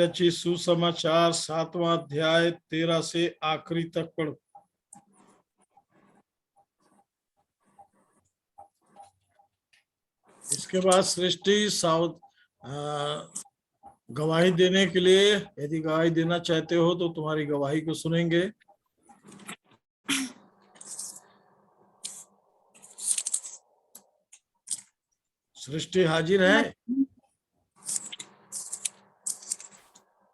रची सुसमाचार 7वां अध्याय 13 से आखिरी तक पढ़ो। इसके बाद सृष्टि गवाही देने के लिए, यदि गवाही देना चाहते हो तो तुम्हारी गवाही को सुनेंगे। सृष्टि हाजिर है।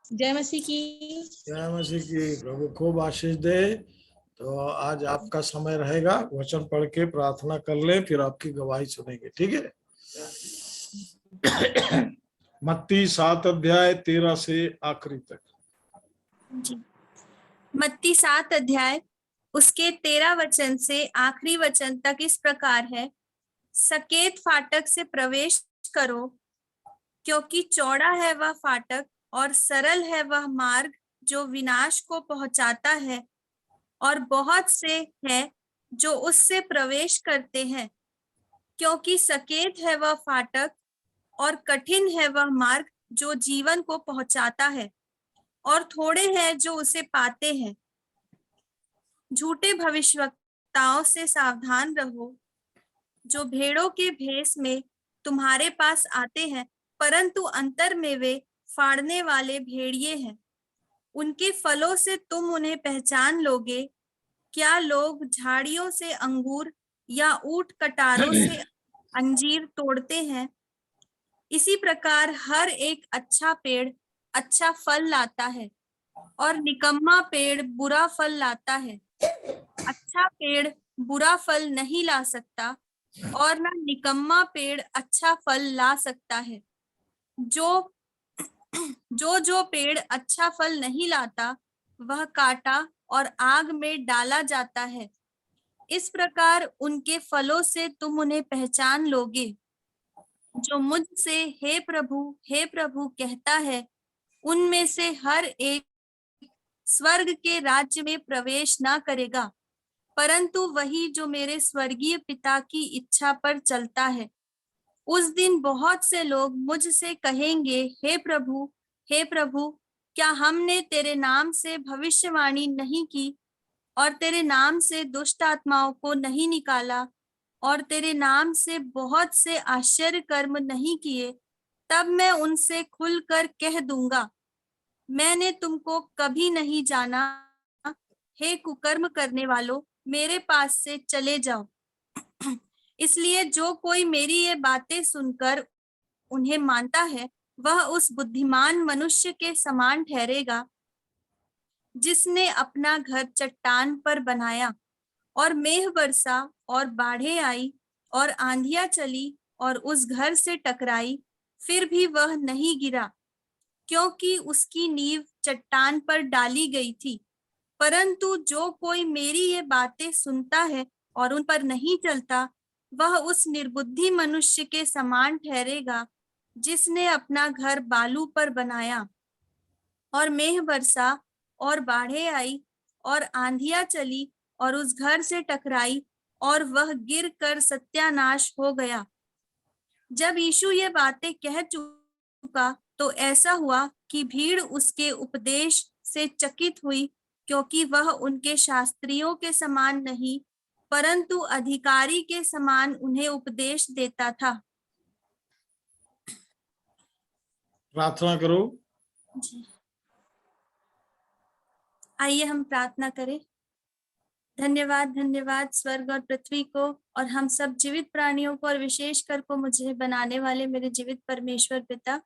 जय मसीह की। जय मसीह की। प्रभु खूब आशीष दे। तो आज आपका समय रहेगा, वचन पढ़ के प्रार्थना कर ले, फिर आपकी गवाही सुनेंगे, ठीक है। मत्ती 7 अध्याय 13 से आखिरी तक। मत्ती 7 अध्याय उसके 13 वचन से आखिरी वचन तक इस प्रकार है। सकेत फाटक से प्रवेश करो, क्योंकि चौड़ा है वह फाटक और सरल है वह मार्ग जो विनाश को पहुंचाता है, और बहुत से हैं जो उससे प्रवेश करते हैं। क्योंकि सकेत है वह फाटक और कठिन है वह मार्ग जो जीवन को पहुंचाता है, और थोड़े हैं जो उसे पाते हैं। झूठे भविष्यवक्ताओं से सावधान रहो, जो भेड़ों के भेष में तुम्हारे पास आते हैं, परंतु अंतर में वे फाड़ने वाले भेड़िए हैं। उनके फलों से तुम उन्हें पहचान लोगे। क्या लोग झाड़ियों से अंगूर या ऊंट कटारों से अंजीर तोड़ते हैं? इसी प्रकार हर एक अच्छा पेड़ अच्छा फल लाता है, और निकम्मा पेड़ बुरा फल लाता है। अच्छा पेड़ बुरा फल नहीं ला सकता, और ना निकम्मा पेड़ अच्छा फल ला सकता है। जो पेड़ अच्छा फल नहीं लाता, वह काटा और आग में डाला जाता है। इस प्रकार उनके फलों से तुम उन्हें पहचान लोगे। जो मुझसे हे प्रभु कहता है, उनमें से हर एक स्वर्ग के राज्य में प्रवेश ना करेगा, परंतु वही जो मेरे स्वर्गीय पिता की इच्छा पर चलता है। उस दिन बहुत से लोग मुझसे कहेंगे, हे प्रभु, क्या हमने तेरे नाम से भविष्यवाणी नहीं की, और तेरे नाम से दुष्ट आत्माओं को नहीं निकाला, और तेरे नाम से बहुत से आश्चर्य कर्म नहीं किए? तब मैं उनसे खुलकर कह दूंगा, मैंने तुमको कभी नहीं जाना। हे कुकर्म करने वालों, मेरे पास से चले जाओ। इसलिए जो कोई मेरी ये बातें सुनकर उन्हें मानता है, वह उस बुद्धिमान मनुष्य के समान ठहरेगा, जिसने अपना घर चट्टान पर बनाया, और मेघ बरसा और बाढ़ें आई और आंधियां चली और उस घर से टकराई, फिर भी वह नहीं गिरा, क्योंकि उसकी नींव चट्टान पर डाली गई थी। परंतु जो कोई मेरी ये बातें सुनता है और उन पर नहीं चलता, वह उस निर्बुद्धि मनुष्य के समान ठहरेगा, जिसने अपना घर बालू पर बनाया, और मेघ बरसा और बाढ़ें आई और आंधियां चली और उस घर से टकराई, और वह गिरकर सत्यानाश हो गया। जब यीशु ये बातें कह चुका, तो ऐसा हुआ कि भीड़ उसके उपदेश से चकित हुई, क्योंकि वह उनके शास्त्रियों के समान नहीं, परंतु अधिकारी के समान उन्हें उपदेश देता था। प्रार्थना करो। आइए हम प्रार्थना करें। धन्यवाद स्वर्ग और पृथ्वी को, और हम सब जीवित प्राणियों को, और विशेष कर को मुझे बनाने वाले मेरे जीवित परमेश्वर पिता।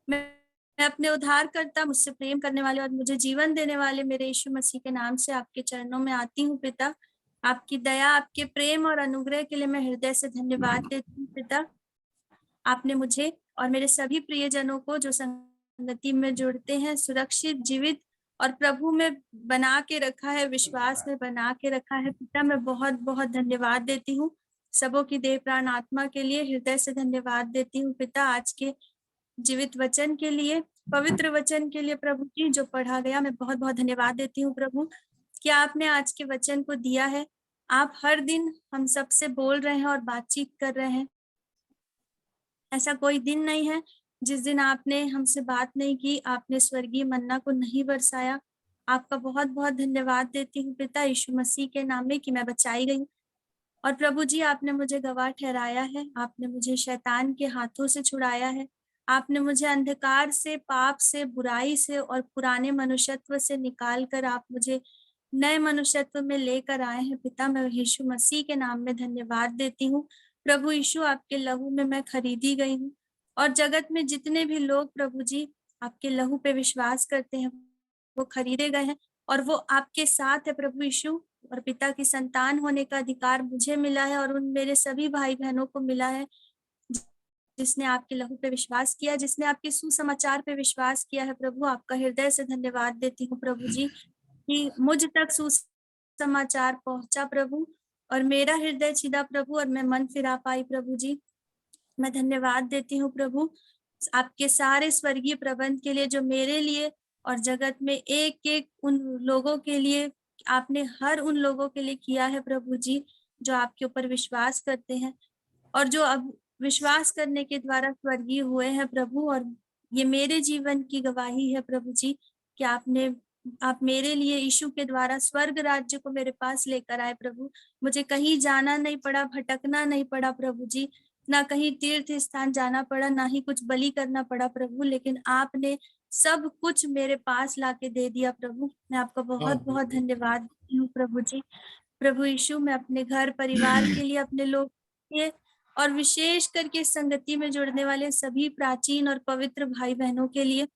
मैं अपने उद्धारकर्ता, मुझसे प्रेम करने वाले और मुझे जीवन देने वाले मेरे यीशु मसीह के नाम से आपके चरणों में आती हूँ पिता। आपकी दया, आपके प्रेम और अनुग्रह के लिए मैं हृदय से धन्यवाद देती हूँ पिता। आपने मुझे और मेरे सभी प्रियजनों को जो संगति में जुड़ते हैं सुरक्षित, जीवित और प्रभु में बना के रखा है, विश्वास में बना के रखा है पिता। मैं बहुत बहुत धन्यवाद देती हूँ। सबों की देह प्राण आत्मा के लिए हृदय से धन्यवाद देती हूँ पिता। आज के जीवित वचन के लिए, पवित्र वचन के लिए प्रभु जी जो पढ़ा गया, मैं बहुत बहुत धन्यवाद देती हूँ प्रभु। क्या आपने आज के वचन को दिया है। आप हर दिन हम सबसे बोल रहे हैं और बातचीत कर रहे हैं। ऐसा कोई दिन नहीं है जिस दिन आपने हमसे बात नहीं की, आपने स्वर्गीय मन्ना को नहीं बरसाया, आपका बहुत बहुत धन्यवाद देती हूँ पिता यीशु मसीह के नाम में कि मैं बचाई गई। और प्रभु जी, आपने मुझे गवाह ठहराया है, आपने मुझे शैतान के हाथों से छुड़ाया है, आपने मुझे अंधकार से, पाप से, बुराई से और पुराने मनुष्यत्व से निकाल कर आप मुझे नए मनुष्यत्व में लेकर आए हैं पिता। मैं यीशु मसीह के नाम में धन्यवाद देती हूँ। प्रभु यीशु, आपके लहू में मैं खरीदी गई हूँ और जगत में जितने भी लोग प्रभु जी आपके लहू पे विश्वास करते हैं वो खरीदे गए हैं और वो आपके साथ है प्रभु यीशु। और पिता की संतान होने का अधिकार मुझे मिला है और उन मेरे सभी भाई बहनों को मिला है जिसने आपके लहू पे विश्वास किया, जिसने आपके सुसमाचार पे विश्वास किया है। प्रभु, आपका हृदय से धन्यवाद देती हूँ प्रभु जी कि मुझ तक सुसमाचार पहुंचा प्रभु और मेरा हृदय छिदा प्रभु और मैं मन फिरा पाई प्रभु जी। मैं धन्यवाद देती हूँ प्रभु आपके सारे स्वर्गीय प्रबंध के लिए जो मेरे लिए और जगत में एक एक उन लोगों के लिए आपने हर उन लोगों के लिए किया है प्रभु जी जो आपके ऊपर विश्वास करते हैं और जो अब विश्वास करने के द्वारा स्वर्गीय हुए हैं प्रभु। और ये मेरे जीवन की गवाही है प्रभु जी कि आप मेरे लिए यीशु के द्वारा स्वर्ग राज्य को मेरे पास लेकर आए प्रभु। मुझे कहीं जाना नहीं पड़ा, भटकना नहीं पड़ा प्रभु जी, ना कहीं तीर्थ स्थान जाना पड़ा, ना ही कुछ बलि करना पड़ा प्रभु, लेकिन आपने सब कुछ मेरे पास लाके दे दिया प्रभु। मैं आपका बहुत बहुत धन्यवाद देती हूँ प्रभु जी। प्रभु यीशु, मैं अपने घर परिवार के लिए, अपने लोग के और विशेष करके संगति में जुड़ने वाले सभी प्राचीन और पवित्र भाई बहनों के लिए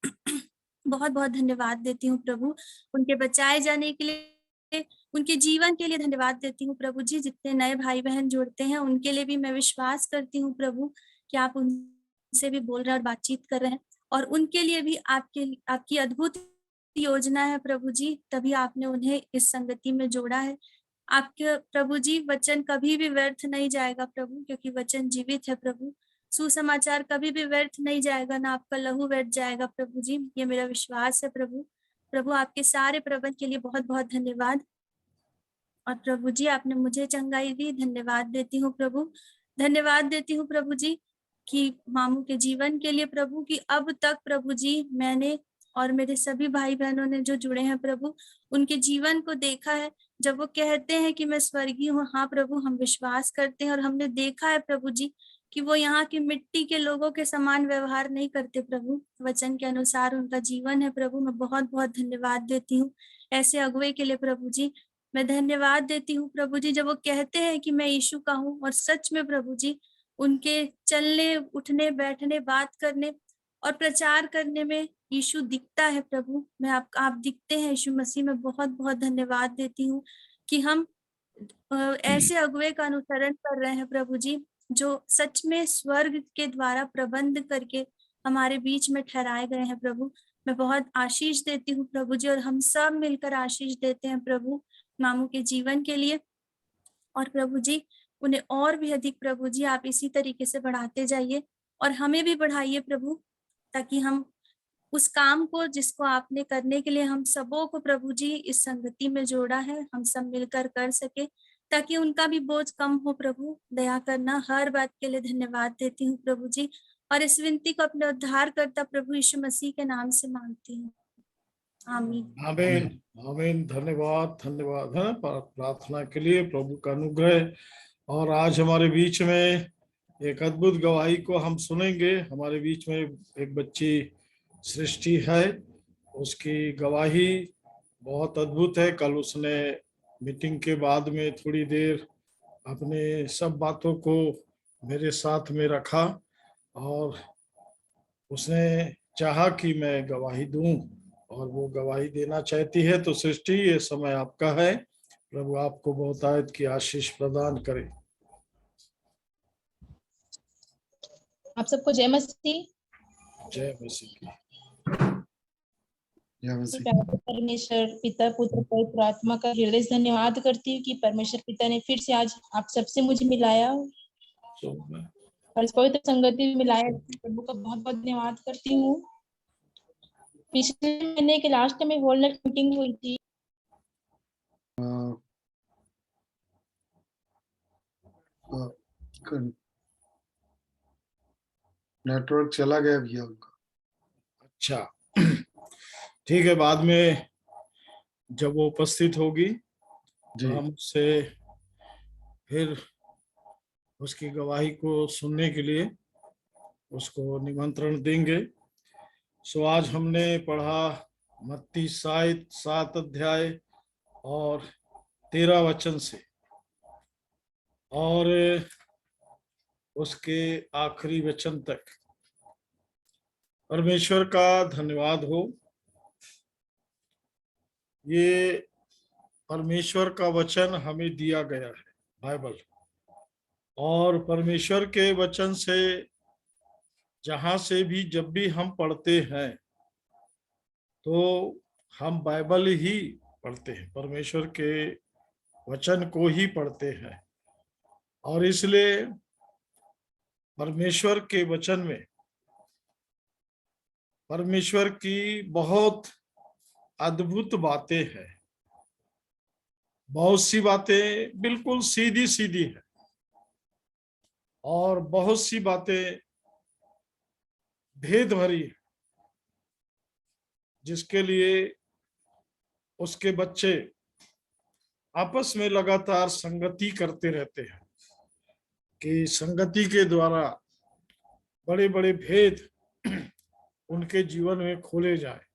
बहुत बहुत धन्यवाद देती हूँ प्रभु। उनके बचाए जाने के लिए, उनके जीवन के लिए धन्यवाद देती हूँ प्रभु जी। जितने नए भाई बहन जुड़ते हैं उनके लिए भी मैं विश्वास करती हूँ प्रभु कि आप उनसे भी बोल रहे हैं और बातचीत कर रहे हैं और उनके लिए भी आपकी अद्भुत योजना है प्रभु जी, तभी आपने उन्हें इस संगति में जोड़ा है। आपके प्रभु जी वचन कभी भी व्यर्थ नहीं जाएगा प्रभु, क्योंकि वचन जीवित है प्रभु। सुसमाचार कभी भी व्यर्थ नहीं जाएगा, ना आपका लहू व्यर्थ जाएगा प्रभु जी, ये मेरा विश्वास है प्रभु। प्रभु, आपके सारे प्रबंध के लिए बहुत बहुत धन्यवाद। और प्रभु जी, आपने मुझे चंगाई दी, धन्यवाद देती हूँ प्रभु। धन्यवाद देती हूँ प्रभु जी कि मामू के जीवन के लिए प्रभु, कि अब तक प्रभु जी मैंने और मेरे सभी भाई बहनों ने जो जुड़े हैं प्रभु, उनके जीवन को देखा है। जब वो कहते हैं कि मैं स्वर्गीय हूँ, हाँ प्रभु, हम विश्वास करते हैं और हमने देखा है प्रभु जी कि वो यहाँ की मिट्टी के लोगों के समान व्यवहार नहीं करते प्रभु, वचन के अनुसार उनका जीवन है प्रभु। मैं बहुत बहुत धन्यवाद देती हूँ ऐसे अगुवे के लिए प्रभु जी। मैं धन्यवाद देती हूँ प्रभु जी जब वो कहते हैं कि मैं यीशु का हूँ, और सच में प्रभु जी उनके चलने, उठने, बैठने, बात करने और प्रचार करने में यीशु दिखता है प्रभु। मैं आप दिखते हैं यीशु मसीह में। बहुत बहुत धन्यवाद देती हूँ कि हम ऐसे अगुवे का अनुसरण कर रहे हैं प्रभु जी, जो सच में स्वर्ग के द्वारा प्रबंध करके हमारे बीच में ठहराए गए हैं प्रभु। मैं बहुत आशीष देती हूँ प्रभु जी, और हम सब मिलकर आशीष देते हैं प्रभु मामू के जीवन के लिए। और प्रभु जी उन्हें और भी अधिक प्रभु जी आप इसी तरीके से बढ़ाते जाइए और हमें भी बढ़ाइए प्रभु, ताकि हम उस काम को जिसको आपने करने के लिए हम सबों को प्रभु जी इस संगति में जोड़ा है, हम सब मिलकर कर सके, ताकि उनका भी बोझ कम हो प्रभु। दया करना। हर बात के लिए धन्यवाद देती हूँ प्रभु जी, और इस विनती को अपने उद्धार करता प्रभु यीशु मसीह के नाम से मांगती हूँ, आमीन। आमीन। आमीन। धन्यवाद, धन्यवाद है प्रार्थना के लिए, प्रभु का अनुग्रह। और आज हमारे बीच में एक अद्भुत गवाही को हम सुनेंगे। हमारे बीच में एक बच्ची सृष्टि है, उसकी गवाही बहुत अद्भुत है। कल उसने मीटिंग के बाद में थोड़ी देर अपने सब बातों को मेरे साथ में रखा और उसने चाहा कि मैं गवाही दूं, और वो गवाही देना चाहती है। तो सृष्टि, ये समय आपका है। प्रभु आपको बहुतायत की आशीष प्रदान करे। आप सबको जय मसीह। जय मसीह की। परमेश्वर पिता, पुत्र, पवित्र आत्मा का हृदय से धन्यवाद करती हूँ कि परमेश्वर पिता ने फिर से आज आप सबसे मुझे मिलाया और इस पवित्र संगति में मिलाया। प्रभु का बहुत बहुत धन्यवाद करती हूँ। पिछले महीने के लास्ट में होलनेट मीटिंग हुई थी। नेटवर्क चला गया भैया उनका। अच्छा ठीक है, बाद में जब वो उपस्थित होगी जी तो हम उससे फिर उसकी गवाही को सुनने के लिए उसको निमंत्रण देंगे। सो आज हमने पढ़ा मत्ती 7 अध्याय और 13 वचन से और उसके आखिरी वचन तक। परमेश्वर का धन्यवाद हो। ये परमेश्वर का वचन हमें दिया गया है, बाइबल, और परमेश्वर के वचन से जहां से भी जब भी हम पढ़ते हैं तो हम बाइबल ही पढ़ते हैं, परमेश्वर के वचन को ही पढ़ते हैं। और इसलिए परमेश्वर के वचन में परमेश्वर की बहुत अद्भुत बातें हैं। बहुत सी बातें बिल्कुल सीधी सीधी है और बहुत सी बातें भेद भरी है, जिसके लिए उसके बच्चे आपस में लगातार संगति करते रहते हैं कि संगति के द्वारा बड़े बड़े भेद उनके जीवन में खोले जाए।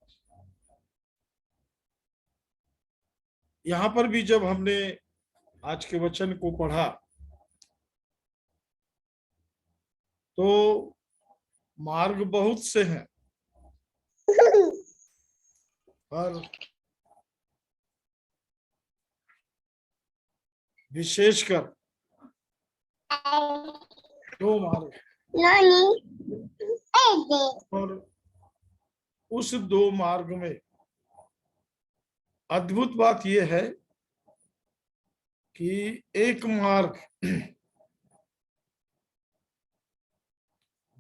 यहाँ पर भी जब हमने आज के वचन को पढ़ा तो मार्ग बहुत से हैं, पर विशेषकर 2 मार्ग और उस 2 मार्ग में अद्भुत बात यह है कि एक मार्ग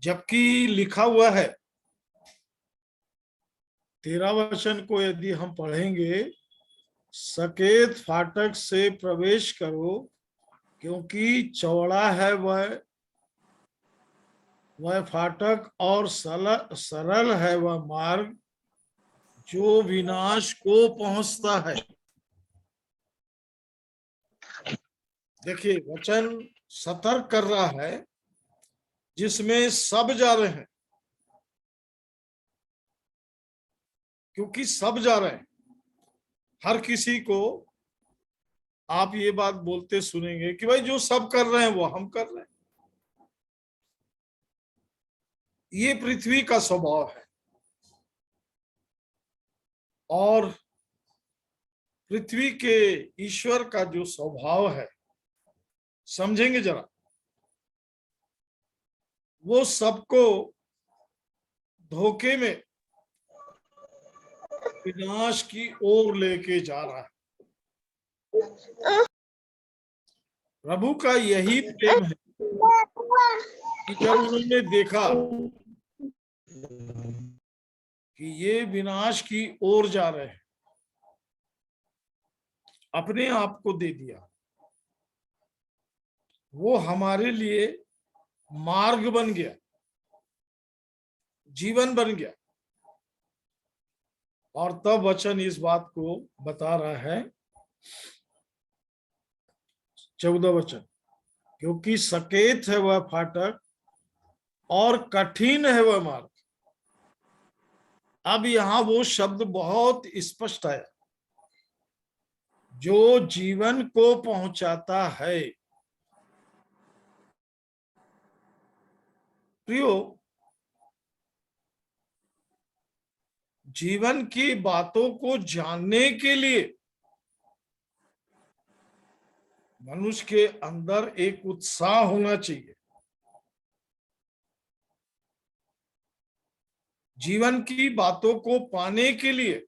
जबकि लिखा हुआ है 13 वचन को यदि हम पढ़ेंगे, सकेत फाटक से प्रवेश करो क्योंकि चौड़ा है वह फाटक और सरल है वह मार्ग जो विनाश को पहुंचता है। देखिए, वचन सतर्क कर रहा है जिसमें सब जा रहे हैं, क्योंकि सब जा रहे हैं। हर किसी को आप ये बात बोलते सुनेंगे कि भाई जो सब कर रहे हैं वो हम कर रहे हैं। ये पृथ्वी का स्वभाव है और पृथ्वी के ईश्वर का जो स्वभाव है, समझेंगे जरा, वो सबको धोखे में विनाश की ओर लेके जा रहा है। प्रभु का यही प्रेम है कि जब उन्होंने देखा कि ये विनाश की ओर जा रहे हैं, अपने आप को दे दिया। वो हमारे लिए मार्ग बन गया, जीवन बन गया। और तब वचन इस बात को बता रहा है, 14 वचन, क्योंकि सकेत है वह फाटक और कठिन है वह मार्ग। अब यहां वो शब्द बहुत स्पष्ट है, जो जीवन को पहुंचाता है। प्रियो, जीवन की बातों को जानने के लिए मनुष्य के अंदर एक उत्साह होना चाहिए। जीवन की बातों को पाने के लिए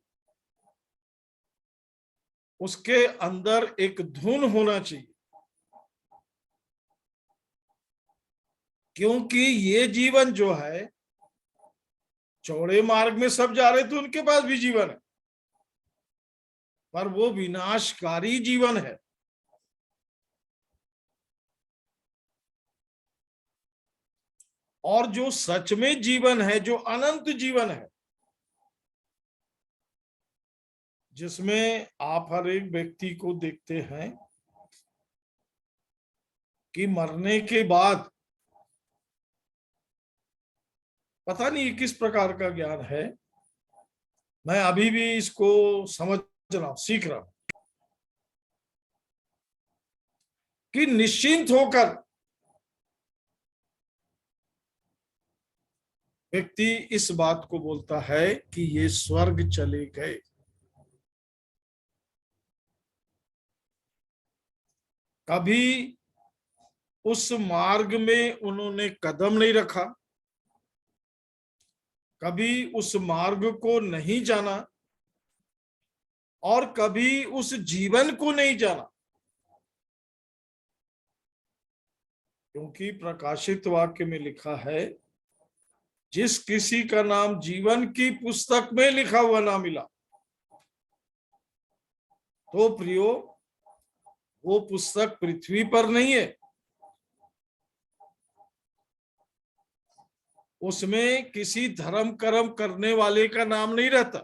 उसके अंदर एक धुन होना चाहिए, क्योंकि ये जीवन जो है, चौड़े मार्ग में सब जा रहे थे, उनके पास भी जीवन है, पर वो विनाशकारी जीवन है। और जो सच में जीवन है, जो अनंत जीवन है, जिसमें आप हर एक व्यक्ति को देखते हैं कि मरने के बाद पता नहीं किस प्रकार का ज्ञान है, मैं अभी भी इसको समझ रहा हूं, सीख रहा हूं, कि निश्चिंत होकर व्यक्ति इस बात को बोलता है कि ये स्वर्ग चले गए। कभी उस मार्ग में उन्होंने कदम नहीं रखा, कभी उस मार्ग को नहीं जाना, और कभी उस जीवन को नहीं जाना। क्योंकि प्रकाशित वाक्य में लिखा है, जिस किसी का नाम जीवन की पुस्तक में लिखा हुआ ना मिला, तो प्रियो वो पुस्तक पृथ्वी पर नहीं है, उसमें किसी धर्म कर्म करने वाले का नाम नहीं रहता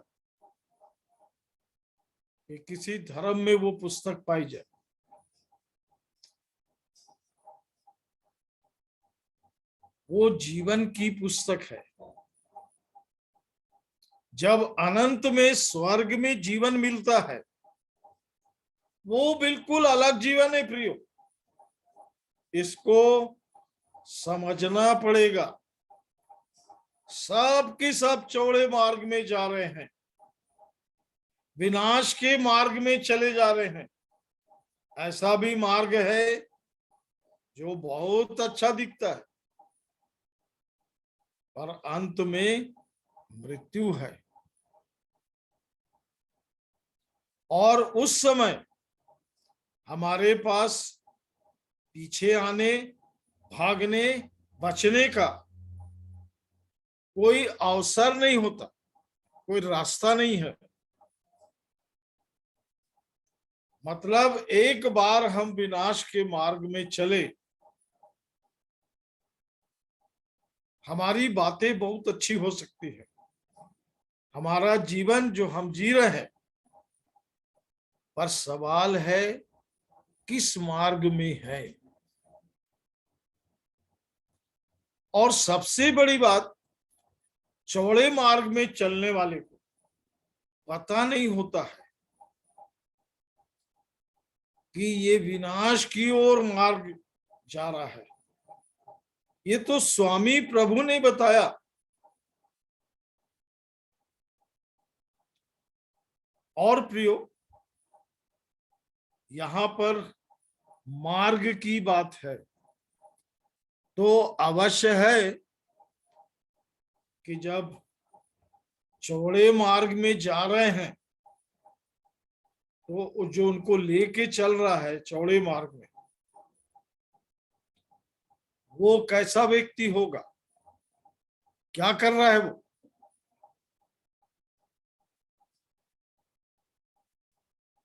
कि किसी धर्म में वो पुस्तक पाई जाए। वो जीवन की पुस्तक है। जब अनंत में स्वर्ग में जीवन मिलता है, वो बिल्कुल अलग जीवन है प्रियो, इसको समझना पड़ेगा। सब के सब चौड़े मार्ग में जा रहे हैं, विनाश के मार्ग में चले जा रहे हैं। ऐसा भी मार्ग है जो बहुत अच्छा दिखता है, पर अंत में मृत्यु है। और उस समय हमारे पास पीछे आने, भागने, बचने का कोई अवसर नहीं होता, कोई रास्ता नहीं है। मतलब एक बार हम विनाश के मार्ग में चले, हमारी बातें बहुत अच्छी हो सकती है, हमारा जीवन जो हम जी रहे हैं, पर सवाल है किस मार्ग में है। और सबसे बड़ी बात, चौड़े मार्ग में चलने वाले को पता नहीं होता है कि ये विनाश की ओर मार्ग जा रहा है। ये तो स्वामी प्रभु ने बताया। और प्रियो, यहां पर मार्ग की बात है, तो अवश्य है कि जब चौड़े मार्ग में जा रहे हैं, तो जो उनको लेके चल रहा है चौड़े मार्ग में, वो कैसा व्यक्ति होगा, क्या कर रहा है वो।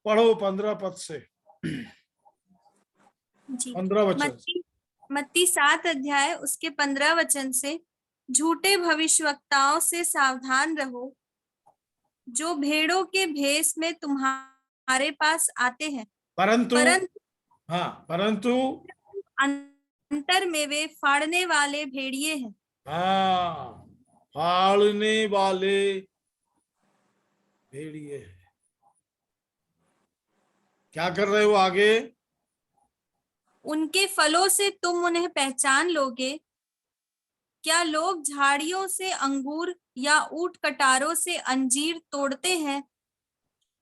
पढ़ो 15 पद से, जी 15 वचन। मत्ती 7 अध्याय उसके 15 वचन से, झूठे भविष्यवक्ताओं से सावधान रहो, जो भेड़ों के भेष में तुम्हारे पास आते हैं, परंतु अंतर में वे फाड़ने वाले भेड़िए हैं। फाड़ने वाले भेड़िए हैं। क्या कर रहे हो आगे? उनके फलों से तुम उन्हें पहचान लोगे। क्या लोग झाड़ियों से अंगूर या ऊंट कटारों से अंजीर तोड़ते हैं?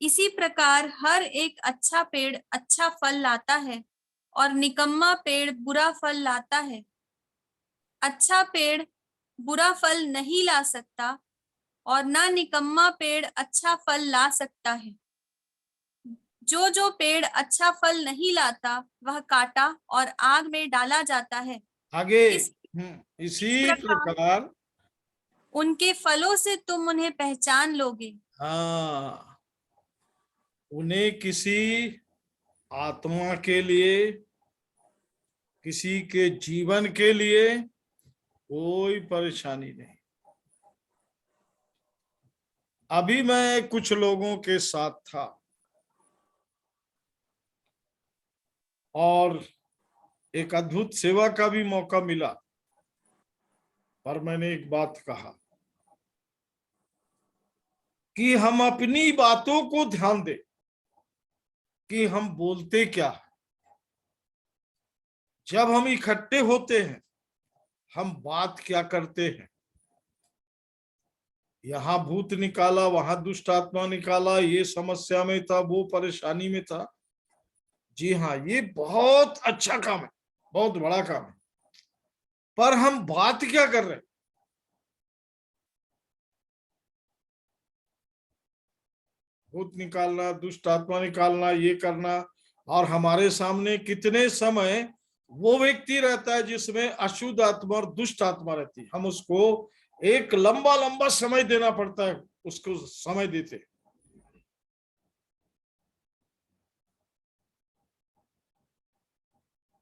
इसी प्रकार हर एक अच्छा पेड़ अच्छा फल लाता है, और निकम्मा पेड़ बुरा फल लाता है। अच्छा पेड़ बुरा फल नहीं ला सकता, और ना निकम्मा पेड़ अच्छा फल ला सकता है। जो पेड़ अच्छा फल नहीं लाता, वह काटा और आग में डाला जाता है। आगे इसी प्रकार उनके फलों से तुम उन्हें पहचान लोगे। उन्हें किसी आत्मा के लिए, किसी के जीवन के लिए कोई परेशानी नहीं। अभी मैं कुछ लोगों के साथ था और एक अद्भुत सेवा का भी मौका मिला, पर मैंने एक बात कहा कि हम अपनी बातों को ध्यान दें कि हम बोलते क्या है। जब हम इकट्ठे होते हैं हम बात क्या करते हैं। यहाँ भूत निकाला, वहां दुष्ट आत्मा निकाला, ये समस्या में था, वो परेशानी में था। जी हाँ, ये बहुत अच्छा काम है, बहुत बड़ा काम है, पर हम बात क्या कर रहे हैं। भूत निकालना, दुष्ट आत्मा निकालना, ये करना, और हमारे सामने कितने समय वो व्यक्ति रहता है जिसमें अशुद्ध आत्मा और दुष्ट आत्मा रहती है। हम उसको एक लंबा लंबा समय देना पड़ता है, उसको समय देते।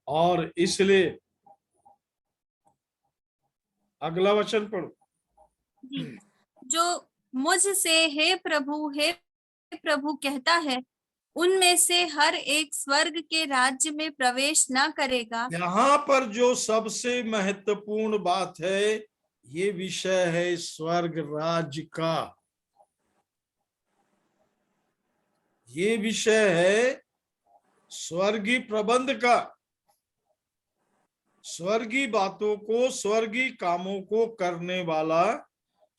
और इसलिए अगला वचन पढ़ो। जी। जो मुझसे हे प्रभु कहता है, उनमें से हर एक स्वर्ग के राज्य में प्रवेश न करेगा। यहाँ पर जो सबसे महत्वपूर्ण बात है, ये विषय है स्वर्ग राज्य का। ये विषय है स्वर्गीय प्रबंध का, स्वर्गीय बातों को, स्वर्गीय कामों को करने वाला,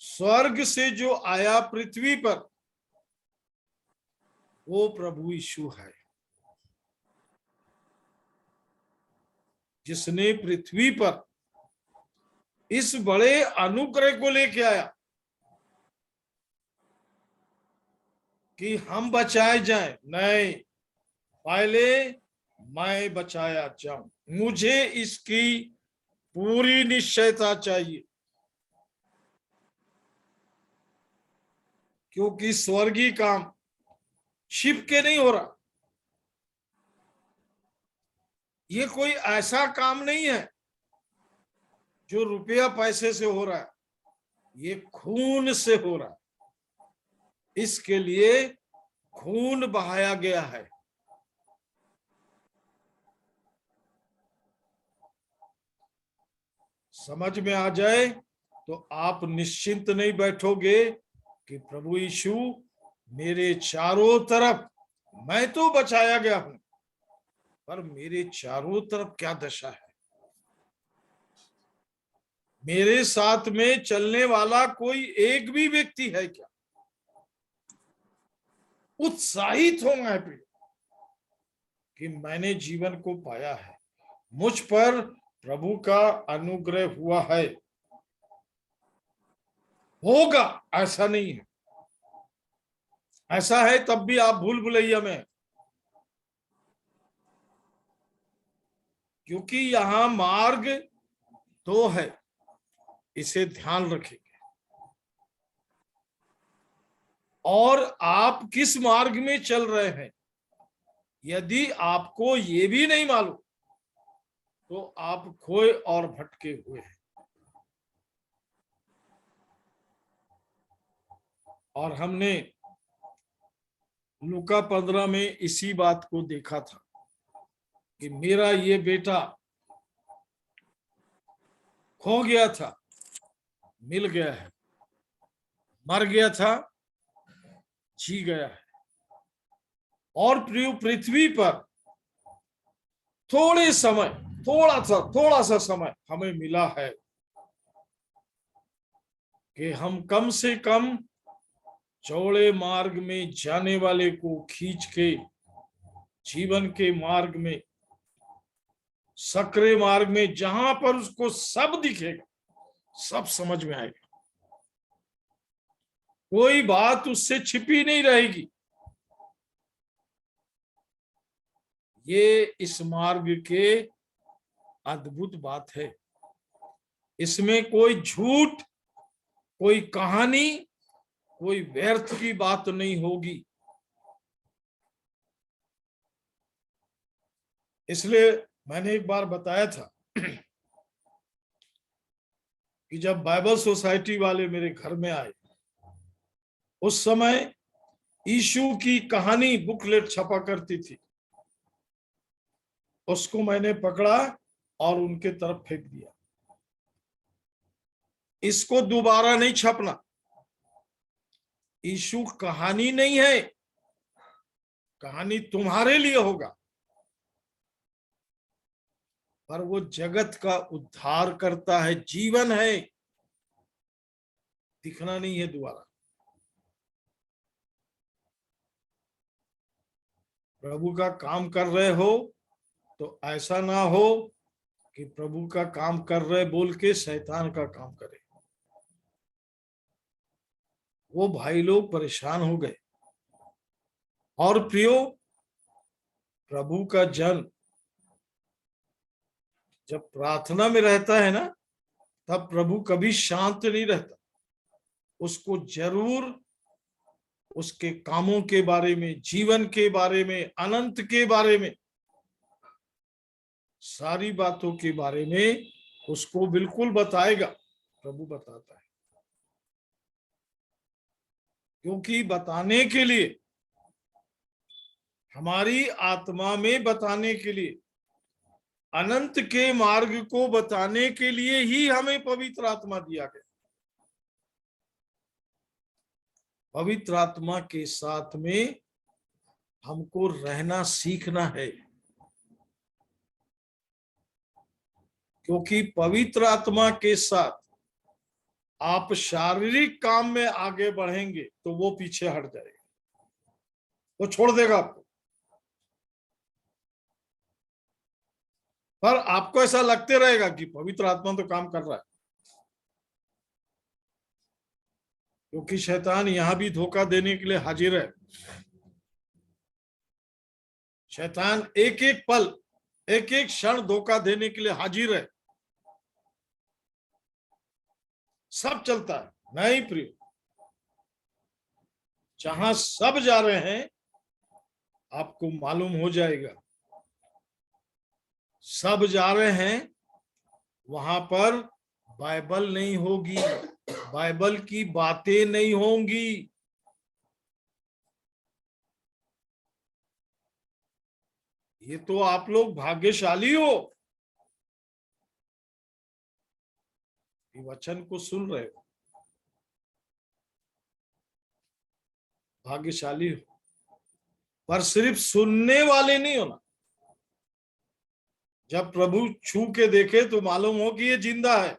स्वर्ग से जो आया पृथ्वी पर, वो प्रभु यीशु है, जिसने पृथ्वी पर इस बड़े अनुग्रह को लेके आया कि हम बचाए जाएं। नहीं, पहले मैं बचाया जाऊं, मुझे इसकी पूरी निश्चयता चाहिए, क्योंकि स्वर्गीय काम छिप के नहीं हो रहा। ये कोई ऐसा काम नहीं है जो रुपया पैसे से हो रहा है, ये खून से हो रहा है। इसके लिए खून बहाया गया है। समझ में आ जाए तो आप निश्चिंत नहीं बैठोगे कि प्रभु यीशु मेरे चारों तरफ, मैं तो बचाया गया हूं, पर मेरे चारों तरफ क्या दशा है। मेरे साथ में चलने वाला कोई एक भी व्यक्ति है क्या। उत्साहित होना है कि मैंने जीवन को पाया है, मुझ पर प्रभु का अनुग्रह हुआ है। होगा ऐसा नहीं है, ऐसा है तब भी आप भूल भुलैया में, क्योंकि यहां मार्ग दो है, इसे ध्यान रखेंगे। और आप किस मार्ग में चल रहे हैं, यदि आपको ये भी नहीं मालूम तो आप खोए और भटके हुए हैं। और हमने लूका 15 में इसी बात को देखा था कि मेरा ये बेटा खो गया था, मिल गया है, मर गया था, जी गया है। और पृथ्वी पर थोड़े समय, थोड़ा सा समय हमें मिला है कि हम कम से कम चौड़े मार्ग में जाने वाले को खींच के जीवन के मार्ग में, सकरे मार्ग में, जहां पर उसको सब दिखेगा, सब समझ में आएगा, कोई बात उससे छिपी नहीं रहेगी। ये इस मार्ग के अद्भुत बात है। इसमें कोई झूठ, कोई कहानी, कोई व्यर्थ की बात नहीं होगी। इसलिए मैंने एक बार बताया था कि जब बाइबल सोसाइटी वाले मेरे घर में आए, उस समय यीशु की कहानी बुकलेट छपा करती थी, उसको मैंने पकड़ा और उनके तरफ फेंक दिया। इसको दोबारा नहीं छपना। यीशु कहानी नहीं है, कहानी तुम्हारे लिए होगा, पर वो जगत का उद्धार करता है, जीवन है, दिखना नहीं है दोबारा। प्रभु का काम कर रहे हो तो ऐसा ना हो कि प्रभु का काम कर रहे बोल के शैतान का काम करे। वो भाई लोग परेशान हो गए। और प्रियो, प्रभु का जन जब प्रार्थना में रहता है ना, तब प्रभु कभी शांत नहीं रहता। उसको जरूर उसके कामों के बारे में, जीवन के बारे में, अनंत के बारे में, सारी बातों के बारे में उसको बिल्कुल बताएगा। प्रभु बताता है, क्योंकि बताने के लिए, हमारी आत्मा में बताने के लिए, अनंत के मार्ग को बताने के लिए ही हमें पवित्र आत्मा दिया गया। पवित्र आत्मा के साथ में हमको रहना सीखना है, क्योंकि पवित्र आत्मा के साथ आप शारीरिक काम में आगे बढ़ेंगे तो वो पीछे हट जाएगा, वो छोड़ देगा आपको। पर आपको ऐसा लगते रहेगा कि पवित्र आत्मा तो काम कर रहा है, क्योंकि शैतान यहां भी धोखा देने के लिए हाजिर है। शैतान एक एक पल, एक एक क्षण धोखा देने के लिए हाजिर है। सब चलता है, नहीं प्रिय, जहां सब जा रहे हैं आपको मालूम हो जाएगा, सब जा रहे हैं, वहां पर बाइबल नहीं होगी, बाइबल की बातें नहीं होंगी। ये तो आप लोग भाग्यशाली हो, ये वचन को सुन रहे हो, भाग्यशाली हो। पर सिर्फ सुनने वाले नहीं होना, जब प्रभु छू के देखे तो मालूम हो कि ये जिंदा है,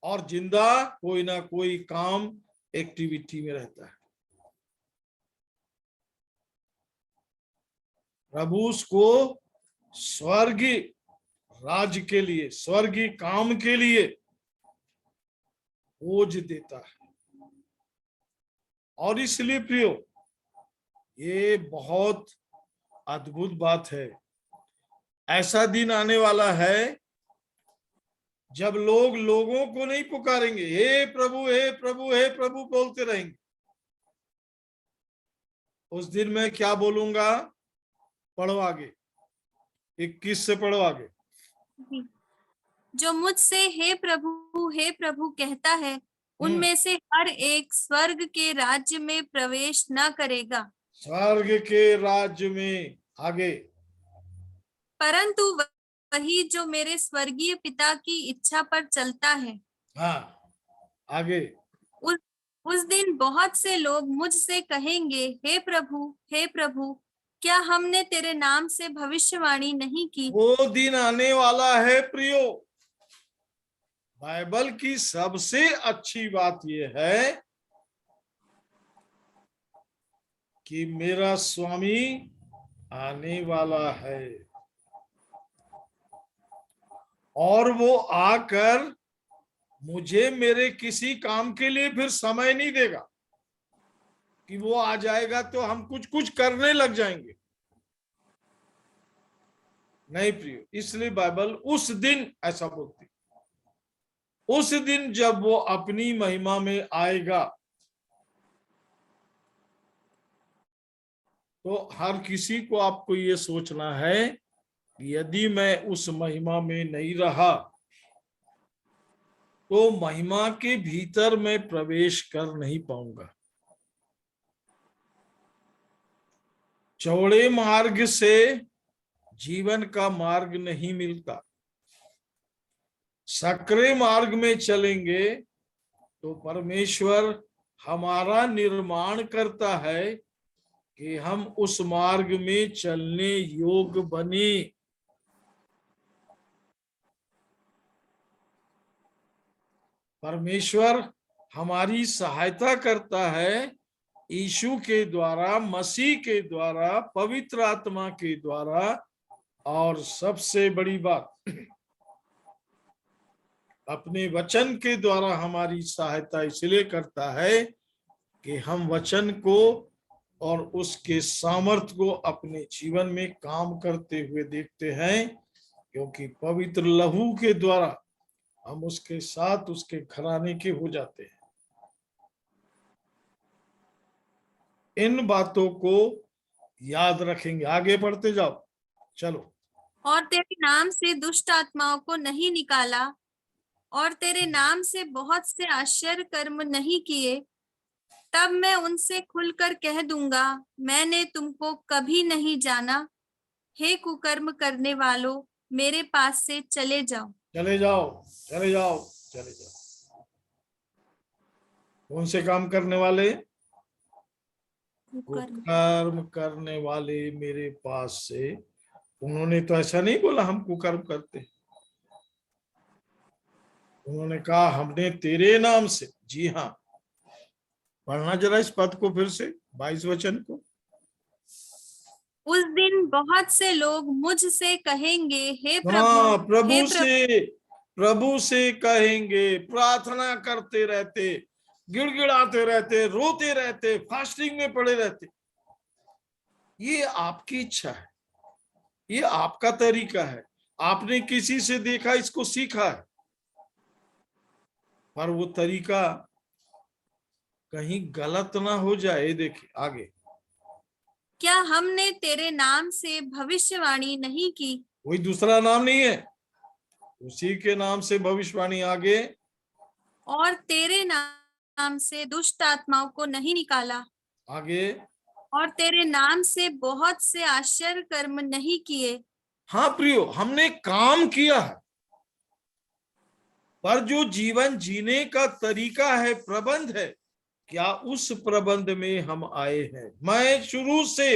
और जिंदा कोई ना कोई काम, एक्टिविटी में रहता है। प्रभु उसको स्वर्गीय राज्य के लिए, स्वर्गीय काम के लिए बोझ देता है। और इसलिए प्रियो, ये बहुत अद्भुत बात है। ऐसा दिन आने वाला है जब लोग लोगों को नहीं पुकारेंगे, हे प्रभु, हे प्रभु, हे प्रभु बोलते रहेंगे। उस दिन मैं क्या बोलूंगा? पढ़ो आगे, 21 से पढ़ो आगे। जो मुझसे हे प्रभु कहता है, उनमें से हर एक स्वर्ग के राज्य में प्रवेश न करेगा। स्वर्ग के राज्य में, आगे, परंतु वही जो मेरे स्वर्गीय पिता की इच्छा पर चलता है। हाँ, आगे। उस दिन बहुत से लोग मुझसे कहेंगे, हे प्रभु, क्या हमने तेरे नाम से भविष्यवाणी नहीं की? वो दिन आने वाला है प्रियो। बाइबल की सबसे अच्छी बात यह है कि मेरा स्वामी आने वाला है, और वो आकर मुझे मेरे किसी काम के लिए फिर समय नहीं देगा कि वो आ जाएगा तो हम कुछ कुछ करने लग जाएंगे। नहीं प्रियो, इसलिए बाइबल उस दिन ऐसा बोलती, उस दिन जब वो अपनी महिमा में आएगा तो हर किसी को आपको ये सोचना है कि यदि मैं उस महिमा में नहीं रहा तो महिमा के भीतर मैं प्रवेश कर नहीं पाऊंगा। चौड़े मार्ग से जीवन का मार्ग नहीं मिलता। सकरे मार्ग में चलेंगे तो परमेश्वर हमारा निर्माण करता है कि हम उस मार्ग में चलने योग्य बने। परमेश्वर हमारी सहायता करता है यीशु के द्वारा, मसीह के द्वारा, पवित्र आत्मा के द्वारा। और सबसे बड़ी बात, अपने वचन के द्वारा हमारी सहायता इसलिए करता है कि हम वचन को और उसके सामर्थ्य को अपने जीवन में काम करते हुए देखते हैं, क्योंकि पवित्र लहू के द्वारा हम उसके साथ उसके घराने के हो जाते हैं। इन बातों को याद रखेंगे। आगे बढ़ते जाओ, चलो। और तेरे नाम से दुष्ट आत्माओं को नहीं निकाला, और तेरे नाम से बहुत से आश्चर्य कर्म नहीं किए, तब मैं उनसे खुलकर कह दूंगा, मैंने तुमको कभी नहीं जाना। हे कुकर्म करने वालों, मेरे पास से चले जाओ। चले जाओ, चले जाओ, चले जाओ। कौन से काम करने वाले? कुकर्म। कुकर्म करने वाले मेरे पास से। उन्होंने तो ऐसा नहीं बोला हम कुकर्म करते, उन्होंने कहा हमने तेरे नाम से। जी हाँ, पढ़ना जरा इस पद को फिर से, 22 वचन को। उस दिन बहुत से लोग मुझसे कहेंगे, हे हाँ, प्रभु, हे प्रभु से कहेंगे, प्रार्थना करते रहते, गिड़गिड़ाते रहते, रोते रहते, फास्टिंग में पड़े रहते। ये आपकी इच्छा है, ये आपका तरीका है, आपने किसी से देखा, इसको सीखा है, पर वो तरीका कहीं गलत ना हो जाए। देखिए आगे, क्या हमने तेरे नाम से भविष्यवाणी नहीं की? कोई दूसरा नाम नहीं है, उसी के नाम से भविष्यवाणी। आगे, और तेरे नाम से दुष्ट आत्माओं को नहीं निकाला, आगे, और तेरे नाम से बहुत से आश्चर्य कर्म नहीं किए। हाँ प्रियो, हमने काम किया है, पर जो जीवन जीने का तरीका है, प्रबंध है, क्या उस प्रबंध में हम आए हैं? मैं शुरू से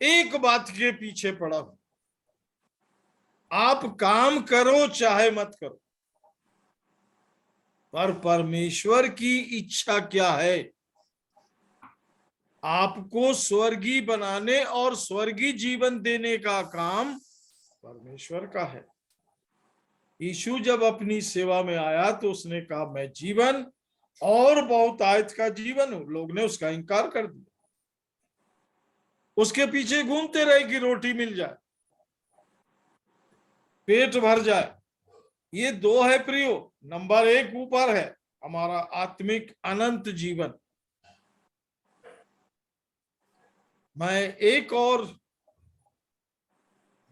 एक बात के पीछे पड़ा हूं, आप काम करो चाहे मत करो, पर परमेश्वर की इच्छा क्या है? आपको स्वर्गीय बनाने और स्वर्गीय जीवन देने का काम परमेश्वर का है। यीशु जब अपनी सेवा में आया तो उसने कहा मैं जीवन और बहुतायत का जीवन हूं। लोग ने उसका इनकार कर दिया, उसके पीछे घूमते रहे कि रोटी मिल जाए, पेट भर जाए। ये दो है प्रियो। नंबर 1 ऊपर है हमारा आत्मिक अनंत जीवन। मैं एक और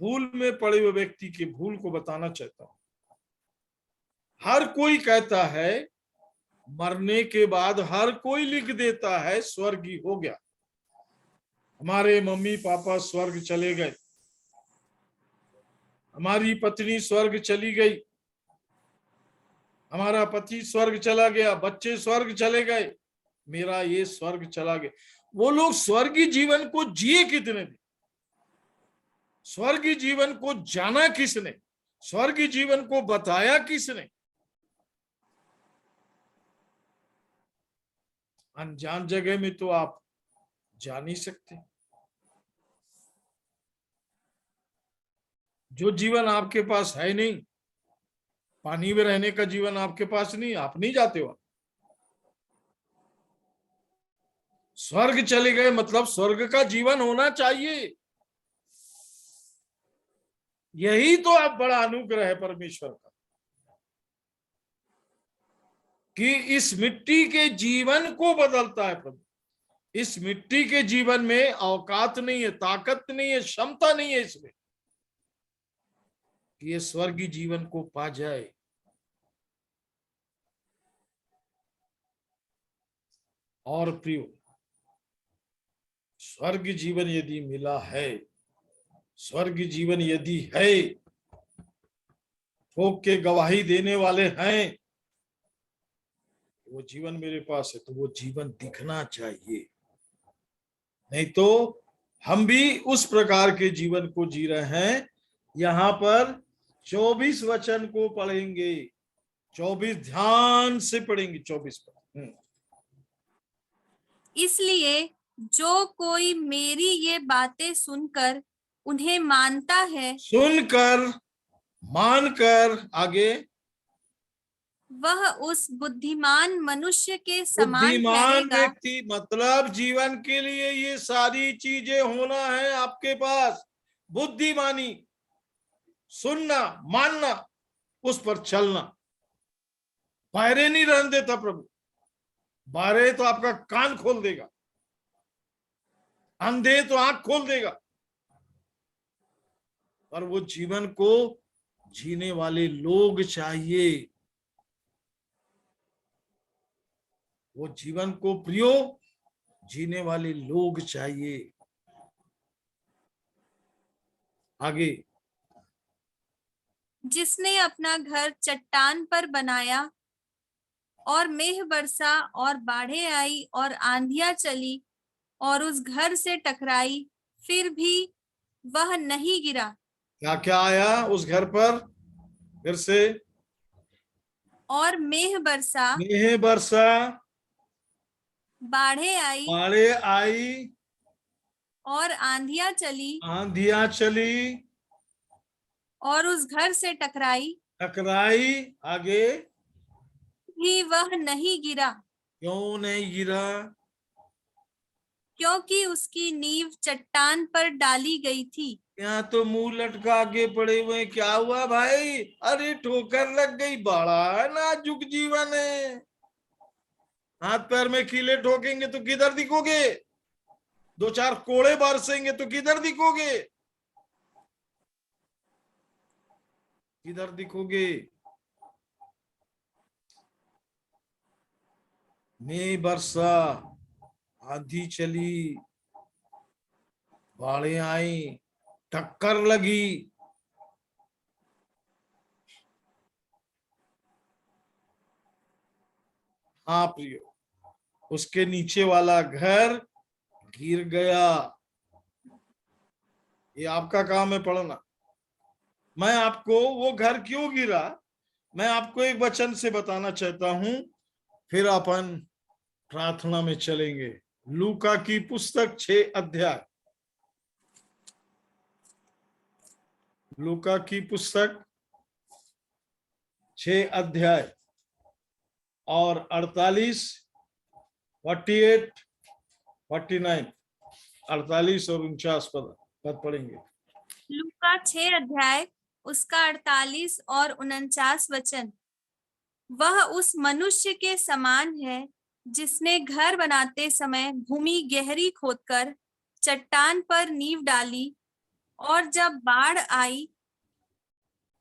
भूल में पड़े हुए व्यक्ति की भूल को बताना चाहता हूं। हर कोई कहता है मरने के बाद, हर कोई लिख देता है स्वर्गीय हो गया, हमारे मम्मी पापा स्वर्ग चले गए, हमारी पत्नी स्वर्ग चली गई, हमारा पति स्वर्ग चला गया, बच्चे स्वर्ग चले गए, मेरा ये स्वर्ग चला गया। वो लोग स्वर्गीय जीवन को जिए कितने दिन? स्वर्गीय जीवन को जाना किसने? स्वर्गीय जीवन को बताया किसने? अनजान जगह में तो आप जा नहीं सकते। जो जीवन आपके पास है नहीं, पानी में रहने का जीवन आपके पास नहीं, आप नहीं जाते हो। स्वर्ग चले गए मतलब स्वर्ग का जीवन होना चाहिए। यही तो आप बड़ा अनुग्रह है परमेश्वर का, कि इस मिट्टी के जीवन को बदलता है प्रभु। इस मिट्टी के जीवन में औकात नहीं है, ताकत नहीं है, क्षमता नहीं है इसमें कि ये स्वर्गीय जीवन को पा जाए। और प्रियो, स्वर्ग जीवन यदि मिला है, स्वर्ग जीवन यदि है, ठोक के गवाही देने वाले हैं, वो जीवन मेरे पास है, तो वो जीवन दिखना चाहिए। नहीं तो हम भी उस प्रकार के जीवन को जी रहे हैं। यहाँ पर 24 वचन को पढ़ेंगे, 24 ध्यान से पढ़ेंगे, 24 पर। इसलिए जो कोई मेरी ये बातें सुनकर उन्हें मानता है, सुनकर, मानकर, आगे, वह उस बुद्धिमान मनुष्य के समान बुद्धिमान ठहरेगा। व्यक्ति, मतलब जीवन के लिए ये सारी चीजें होना है आपके पास। बुद्धिमानी, सुनना, मानना, उस पर चलना। बाहरे नहीं रहने देता प्रभु, बाहरे तो आपका कान खोल देगा, अंधे तो आंख खोल देगा, पर वो जीवन को जीने वाले लोग चाहिए। वो जीवन को प्रियो जीने वाले लोग चाहिए। आगे, जिसने अपना घर चट्टान पर बनाया और मेघ बरसा और बाढ़ें आई और आंधियां चली और उस घर से टकराई, फिर भी वह नहीं गिरा। क्या क्या आया उस घर पर? फिर से, और मेघ बरसा, मेह बरसा, बाढ़ें आई बाढ़े आई, और आंधियां चली आंधियां चली, और उस घर से टकराई, टकराई। आगे, भी वह नहीं गिरा, क्यों नहीं गिरा? क्योंकि उसकी नींव चट्टान पर डाली गई थी। यहाँ तो मुंह लटका आगे पड़े हुए हैं। क्या हुआ भाई? अरे ठोकर लग गई, बड़ा नाजुक जीवन है। हाथ पैर में कीले ठोकेंगे तो किधर दिखोगे? दो चार कोड़े बरसेंगे तो किधर दिखोगे? किधर दिखोगे? मेघ बरसा, आंधी चली, बाढ़ें आई, टक्कर लगी, हाँ प्रियो, उसके नीचे वाला घर गिर गया। ये आपका काम है पढ़ना। मैं आपको वो घर क्यों गिरा, मैं आपको एक वचन से बताना चाहता हूं, फिर अपन प्रार्थना में चलेंगे। लूका की पुस्तक 6 अध्याय, लूका की पुस्तक 6 अध्याय और 48, 48, 49, 48 और 49 पद पढ़ेंगे। लूका 6 अध्याय उसका 48 और 49 वचन। वह उस मनुष्य के समान है जिसने घर बनाते समय भूमि गहरी खोदकर चट्टान पर नींव डाली, और जब बाढ़ आई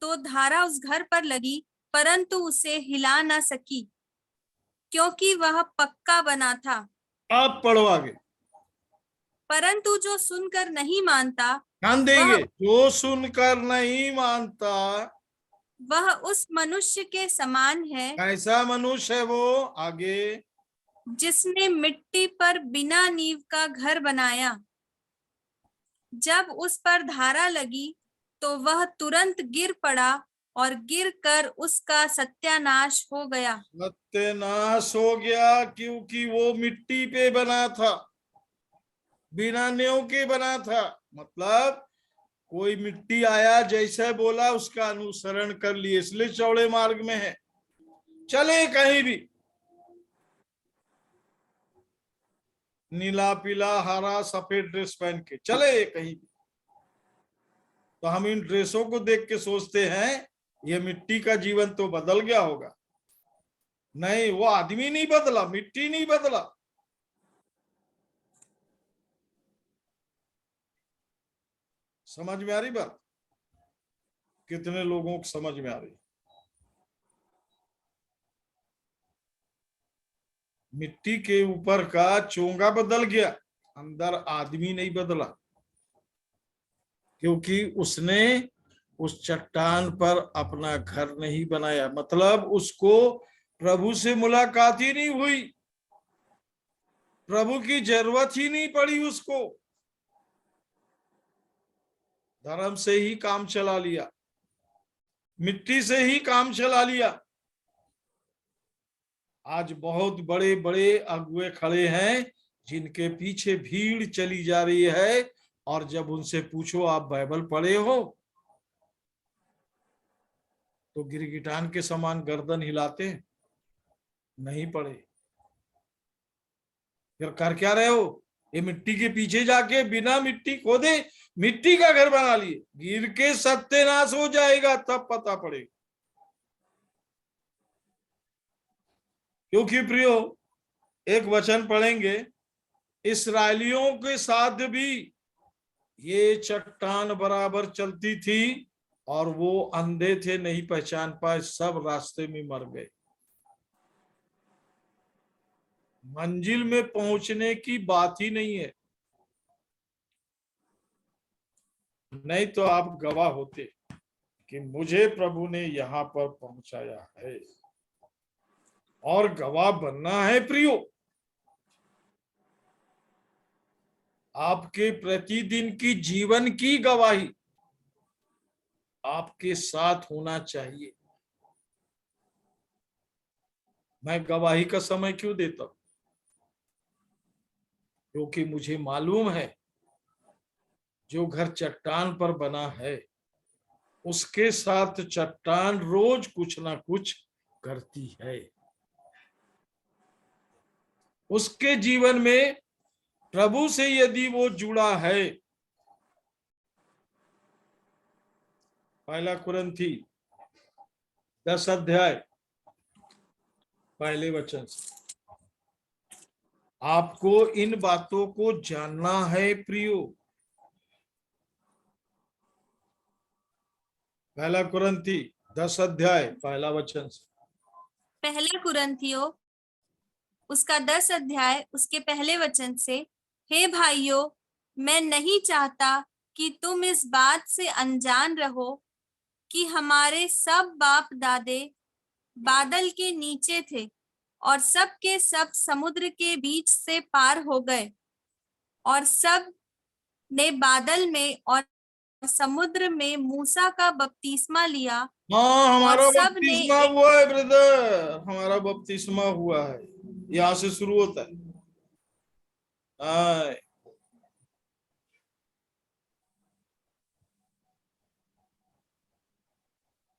तो धारा उस घर पर लगी, परंतु उसे हिला न सकी, क्योंकि वह पक्का बना था। आप पढ़ो आगे। परंतु जो सुनकर नहीं मानता, ध्यान देंगे, जो सुनकर नहीं मानता, वह उस मनुष्य के समान है कैसा मनुष्य है वो? आगे, जिसने मिट्टी पर बिना नींव का घर बनाया। जब उस पर धारा लगी तो वह तुरंत गिर पड़ा, और गिर कर उसका सत्यानाश हो गया। सत्यानाश हो गया, क्योंकि वो मिट्टी पे बना था, बिना नींव के बना था। मतलब कोई मिट्टी आया, जैसे बोला उसका अनुसरण कर लिए, इसलिए चौड़े मार्ग में है। चले कहीं भी, नीला पीला हरा सफेद ड्रेस पहन के चले कहीं भी, तो हम इन ड्रेसों को देख के सोचते हैं ये मिट्टी का जीवन तो बदल गया होगा। नहीं, वो आदमी नहीं बदला, मिट्टी नहीं बदला। समझ में आ रही बात? कितने लोगों को समझ में आ रही? मिट्टी के ऊपर का चोंगा बदल गया, अंदर आदमी नहीं बदला, क्योंकि उसने उस चट्टान पर अपना घर नहीं बनाया। मतलब उसको प्रभु से मुलाकात ही नहीं हुई, प्रभु की जरूरत ही नहीं पड़ी उसको, धर्म से ही काम चला लिया, मिट्टी से ही काम चला लिया। आज बहुत बड़े बड़े अगुए खड़े हैं जिनके पीछे भीड़ चली जा रही है, और जब उनसे पूछो आप बाइबल पढ़े हो, तो गिरगिटान के समान गर्दन हिलाते हैं, नहीं पढ़े। फिर कर क्या रहे हो? ये मिट्टी के पीछे जाके बिना मिट्टी खोदे मिट्टी का घर बना लिए, गिर के सत्यानाश हो जाएगा, तब पता पड़ेगा। क्योंकि प्रियो, एक वचन पढ़ेंगे, इस्राएलियों के साथ भी ये चट्टान बराबर चलती थी, और वो अंधे थे, नहीं पहचान पाए, सब रास्ते में मर गए। मंजिल में पहुंचने की बात ही नहीं है, नहीं तो आप गवाह होते कि मुझे प्रभु ने यहां पर पहुंचाया है। और गवाह बनना है प्रियो, आपके प्रतिदिन की जीवन की गवाही आपके साथ होना चाहिए। मैं गवाही का समय क्यों देता हूं? क्योंकि मुझे मालूम है जो घर चट्टान पर बना है, उसके साथ चट्टान रोज कुछ ना कुछ करती है। उसके जीवन में प्रभु से यदि वो जुड़ा है, पहला कुरिन्थी 10 अध्याय पहले वचन से, आपको इन बातों को जानना है प्रियो। पहला कुरिन्थी 10 अध्याय पहला वचन से। पहला कुरिन्थियों उसका 10 अध्याय उसके पहले वचन से, हे भाइयों, मैं नहीं चाहता कि तुम इस बात से अनजान रहो कि हमारे सब बाप दादे बादल के नीचे थे, और सब के सब समुद्र के बीच से पार हो गए, और सब ने बादल में और समुद्र में मूसा का बपतिस्मा लिया, हाँ, हमारा और सब ने बपतिस्मा हुआ है ब्रदर, हमारा बपतिस्मा हुआ है। यहां से शुरू होता है। हाँ,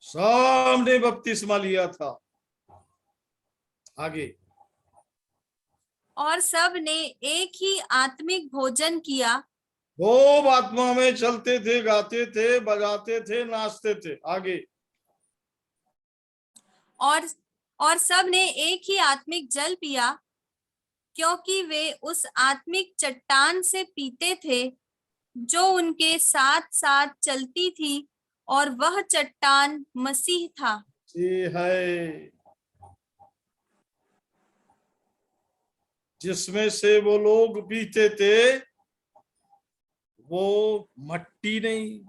सबने बपतिस्मा लिया था। आगे, और सब ने एक ही आत्मिक भोजन किया, खूब आत्मा में चलते थे, गाते थे, बजाते थे, नाचते थे। आगे, और सब ने एक ही आत्मिक जल पिया, क्योंकि वे उस आत्मिक चट्टान से पीते थे जो उनके साथ साथ चलती थी, और वह चट्टान मसीह था। ये है जिसमें से वो लोग पीते थे, वो मट्टी नहीं,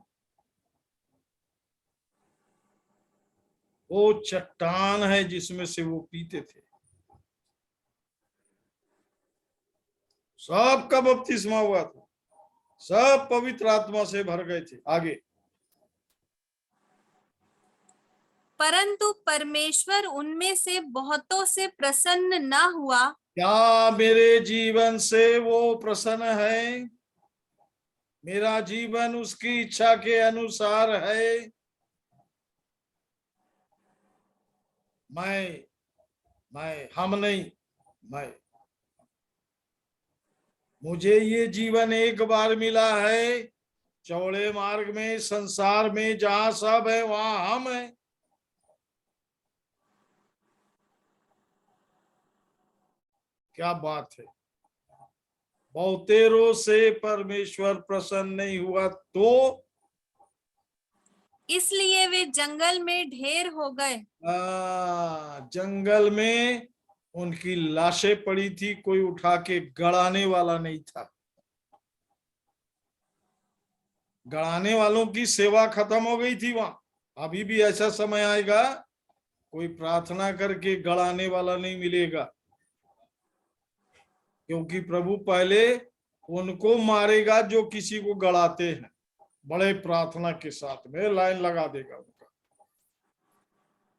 वो चट्टान है जिसमें से वो पीते थे। सबका बपतिस्मा हुआ था, सब पवित्र आत्मा से भर गए थे। आगे, परंतु परमेश्वर उनमें से बहुतों से प्रसन्न न हुआ। क्या मेरे जीवन से वो प्रसन्न है? मेरा जीवन उसकी इच्छा के अनुसार है? हम नहीं, मैं, मुझे ये जीवन एक बार मिला है, चौड़े मार्ग में, संसार में, जहां सब है वहां हम हैं। क्या बात है! बहुतेरों से परमेश्वर प्रसन्न नहीं हुआ, तो इसलिए वे जंगल में ढेर हो गए। जंगल में उनकी लाशें पड़ी थी, कोई उठा के गड़ाने वाला नहीं था। गड़ाने वालों की सेवा खत्म हो गई थी वहां। अभी भी ऐसा समय आएगा, कोई प्रार्थना करके गड़ाने वाला नहीं मिलेगा, क्योंकि प्रभु पहले उनको मारेगा जो किसी को गड़ाते हैं। बड़े प्रार्थना के साथ में लाइन लगा देगा उनका,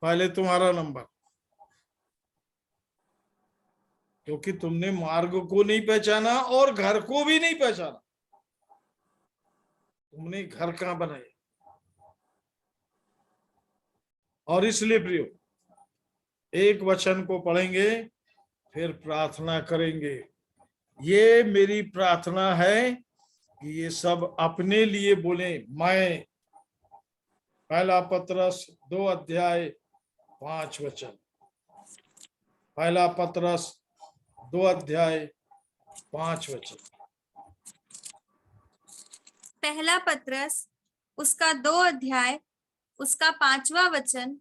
पहले तुम्हारा नंबर, क्योंकि तुमने मार्ग को नहीं पहचाना और घर को भी नहीं पहचाना। तुमने घर कहां बनाए? और इसलिए प्रियो, एक वचन को पढ़ेंगे, फिर प्रार्थना करेंगे। ये मेरी प्रार्थना है कि ये सब अपने लिए बोले। मैं पहला पतरस 2 अध्याय 5 वचन, पहला पतरस 2 अध्याय 5 वचन। पहला पतरस उसका 2 अध्याय उसका 5वां वचन।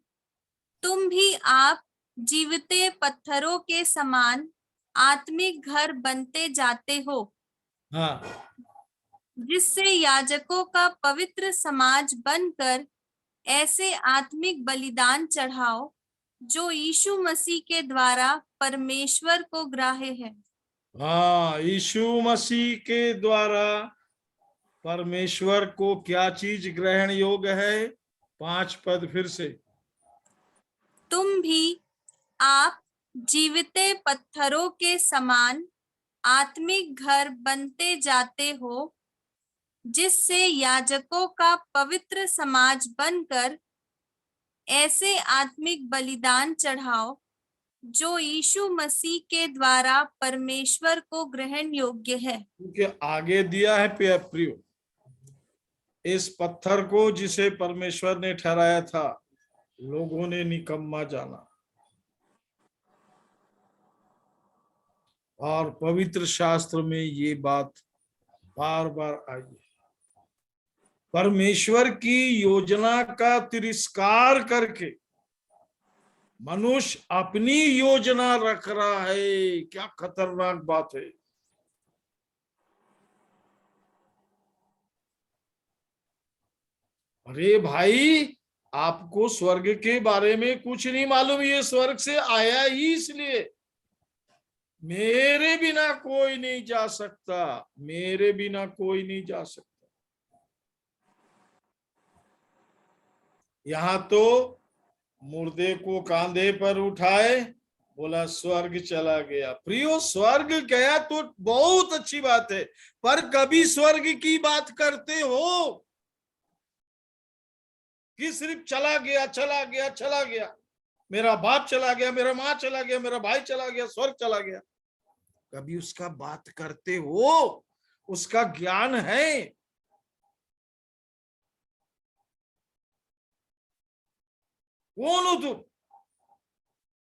तुम भी आप जीवते पत्थरों के समान आत्मिक घर बनते जाते हो, हाँ, जिससे याजकों का पवित्र समाज बनकर ऐसे आत्मिक बलिदान चढ़ाओ जो यीशु मसीह के द्वारा परमेश्वर को ग्राह्य है। हाँ, यीशु मसीह के द्वारा परमेश्वर को क्या चीज ग्रहण योग्य है? 5 पद फिर से। तुम भी आप जीवते पत्थरों के समान आत्मिक घर बनते जाते हो, जिससे याजकों का पवित्र समाज बनकर ऐसे आत्मिक बलिदान चढ़ाओ जो यीशु मसीह के द्वारा परमेश्वर को ग्रहण योग्य है। क्योंकि आगे दिया है प्रियो, इस पत्थर को जिसे परमेश्वर ने ठहराया था, लोगों ने निकम्मा जाना। और पवित्र शास्त्र में ये बात बार बार आई है। परमेश्वर की योजना का तिरस्कार करके मनुष्य अपनी योजना रख रहा है। क्या खतरनाक बात है। अरे भाई, आपको स्वर्ग के बारे में कुछ नहीं मालूम। ये स्वर्ग से आया ही इसलिए, मेरे बिना कोई नहीं जा सकता, मेरे बिना कोई नहीं जा सकता। यहां तो मुर्दे को कांधे पर उठाए, बोला स्वर्ग चला गया। प्रियो, स्वर्ग गया तो बहुत अच्छी बात है, पर कभी स्वर्ग की बात करते हो कि सिर्फ चला गया चला गया चला गया, मेरा बाप चला गया, मेरा माँ चला गया, मेरा भाई चला गया, स्वर्ग चला गया? कभी उसका बात करते हो? उसका ज्ञान है? कौन हो तुम?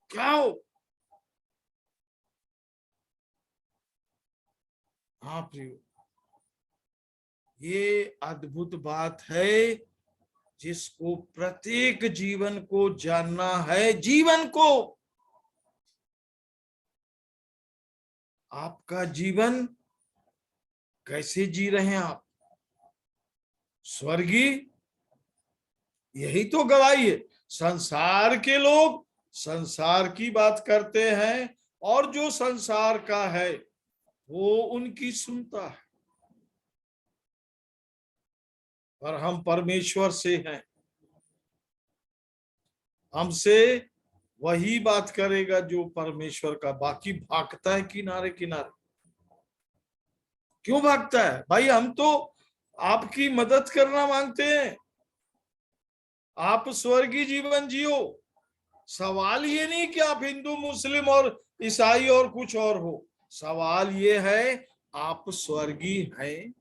क्या हो? हाँ प्रियो, ये अद्भुत बात है जिसको प्रत्येक जीवन को जानना है। जीवन को, आपका जीवन कैसे जी रहे हैं आप? स्वर्गीय, यही तो गवाही है। संसार के लोग संसार की बात करते हैं, और जो संसार का है वो उनकी सुनता है, पर हम परमेश्वर से हैं। हमसे वही बात करेगा जो परमेश्वर का। बाकी भागता है किनारे किनारे। क्यों भागता है भाई? हम तो आपकी मदद करना मांगते हैं, आप स्वर्गीय जीवन जियो। सवाल ये नहीं कि आप हिंदू, मुस्लिम और ईसाई और कुछ और हो। सवाल ये है, आप स्वर्गीय हैं?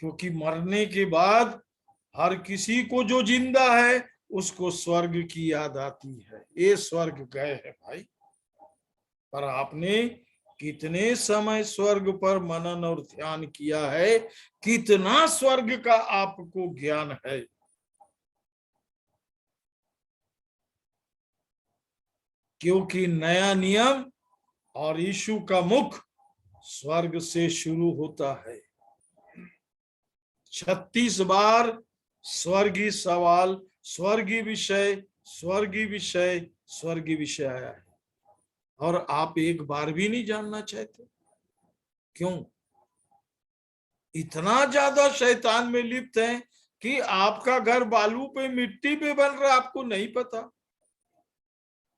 क्योंकि मरने के बाद हर किसी को जो जिंदा है उसको स्वर्ग की याद आती है। ये स्वर्ग गए हैं भाई। पर आपने कितने समय स्वर्ग पर मनन और ध्यान किया है? कितना स्वर्ग का आपको ज्ञान है? क्योंकि नया नियम और यीशु का मुख स्वर्ग से शुरू होता है। 36 बार स्वर्गीय सवाल, स्वर्गीय विषय, स्वर्गीय विषय, स्वर्गीय विषय आया है, और आप एक बार भी नहीं जानना चाहते। क्यों? इतना ज्यादा शैतान में लिप्त हैं कि आपका घर बालू पे, मिट्टी पे बन रहा, आपको नहीं पता।